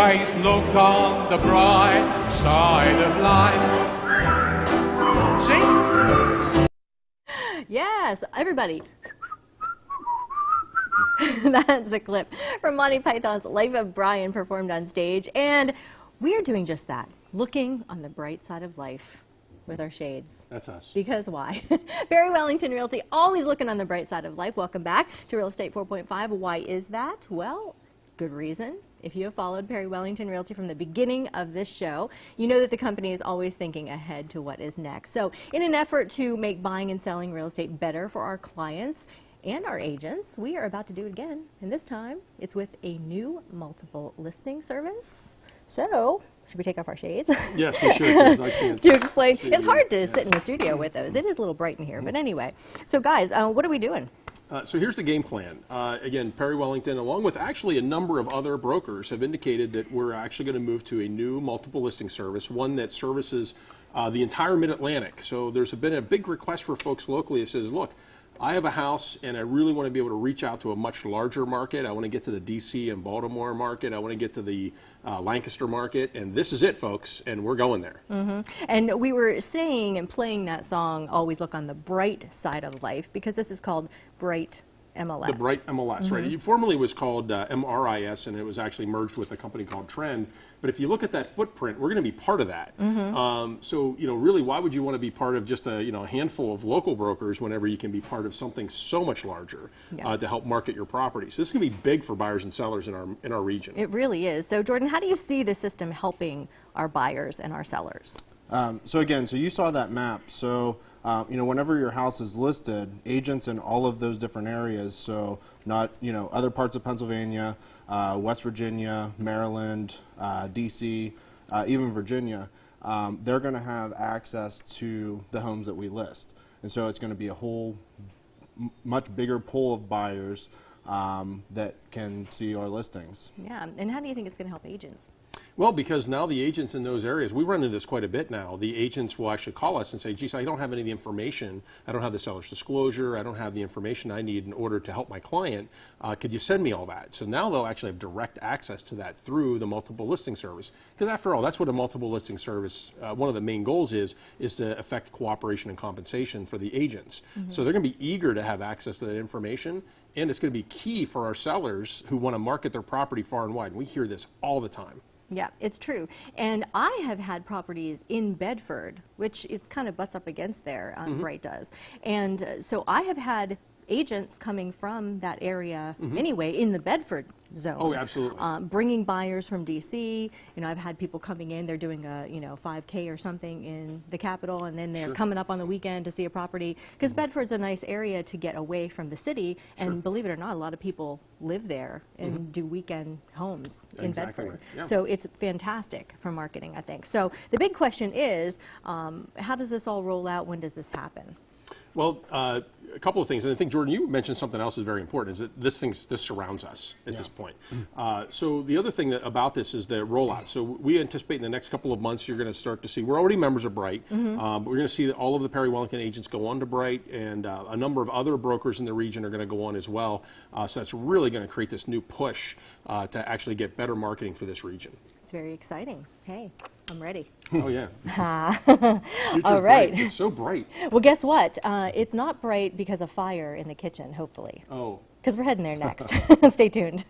always look on the bright side of life. See? Yes, everybody. That's a clip from Monty Python's Life of Brian performed on stage. And we are doing just that, looking on the bright side of life with our shades. That's us. Because why? Perry Wellington Realty, always looking on the bright side of life. Welcome back to Real Estate 4.5. Why is that? Well, good reason. If you have followed Perry Wellington Realty from the beginning of this show, you know that the company is always thinking ahead to what is next. So in an effort to make buying and selling real estate better for our clients and our agents, we are about to do it again. And this time, it's with a new multiple listing service. So, should we take off our shades? Yes, we should. 'Cause I can't to explain. It's hard to yes. sit in the studio with those. It is a little bright in here. But anyway, so guys, what are we doing? So here's the game plan. Again, Perry Wellington, along with actually a number of other brokers, have indicated that we're actually going to move to a new multiple listing service, one that services the entire Mid-Atlantic. So there's been a big request for folks locally that says, look, I have a house and I really want to be able to reach out to a much larger market. I want to get to the DC and Baltimore market. I want to get to the Lancaster market. And this is it, folks. And we're going there. And we were saying and playing that song, Always Look on the Bright Side of Life, because this is called Bright MLS. The Bright MLS, right? It formerly was called MRIS, and it was actually merged with a company called Trend. But if you look at that footprint, we're going to be part of that. So, you know, really, why would you want to be part of just a handful of local brokers whenever you can be part of something so much larger to help market your property? So this is going to be big for buyers and sellers in our region. It really is. So, Jordan, how do you see the system helping our buyers and our sellers? So you saw that map. So, whenever your house is listed, agents in all of those different areas, so not, other parts of Pennsylvania, West Virginia, Maryland, DC, even Virginia, they're going to have access to the homes that we list. And so it's going to be a whole much bigger pool of buyers that can see our listings. Yeah, and how do you think it's going to help agents? Well, because now the agents in those areas, we run into this quite a bit now. The agents will actually call us and say, geez, I don't have any of the information. I don't have the seller's disclosure. I don't have the information I need in order to help my client. Could you send me all that? So now they'll actually have direct access to that through the multiple listing service. Because after all, that's what a multiple listing service, one of the main goals is to affect cooperation and compensation for the agents. So they're going to be eager to have access to that information. And it's going to be key for our sellers who want to market their property far and wide. We hear this all the time. Yeah, it's true. And I have had properties in Bedford, which it kind of butts up against there, Bright does. And so I have had agents coming from that area anyway in the Bedford zone. Oh, absolutely. Bringing buyers from DC. I've had people coming in, they're doing a 5K or something in the capital, and then they're coming up on the weekend to see a property, because Bedford's a nice area to get away from the city, and believe it or not, a lot of people live there and do weekend homes in Bedford. Right. Yeah. So it's fantastic for marketing, I think. So the big question is, how does this all roll out? When does this happen? Well, a couple of things, and I think, Jordan, you mentioned something else is very important, is that this surrounds us at this point. So the other thing about this is the rollout. So we anticipate in the next couple of months you're going to start to see, we're already members of Bright, but we're going to see that all of the Perry Wellington agents go on to Bright, and a number of other brokers in the region are going to go on as well. So that's really going to create this new push to actually get better marketing for this region. It's very exciting. Hey, I'm ready. Oh, yeah. All right. Bright. It's so bright. Well, guess what? It's not bright because of fire in the kitchen, hopefully. Oh. Because we're heading there next. Stay tuned.